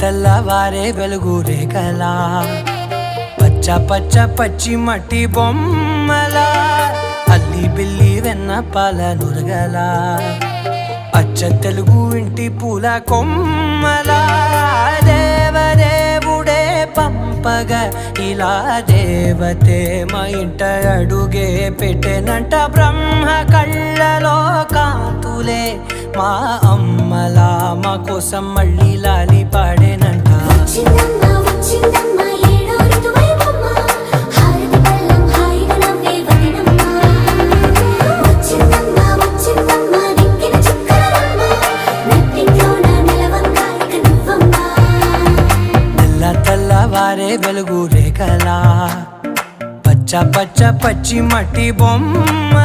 తెల్లవారే వెలుగు రేఖలా పచ్చ పచ్చ పచ్చి మట్టి బొమ్మలా అల్లి బిల్లి వెన్న పాల నురగలా అచ్చ తెలుగు ఇంటి పూల కొమ్మలా దేవదేవుడే పంపగా ఇలా దేవతే మా ఇంట అడుగే పెట్టెనంట బ్రహ్మ కళ్ళలో కాంతులే మా అమ్మలా మా కోసం మళ్ళీ లాలి పాడేనంట తెల్లవారే వెలుగు రేఖలా పచ్చ పచ్చ పచ్చి మట్టి బొమ్మ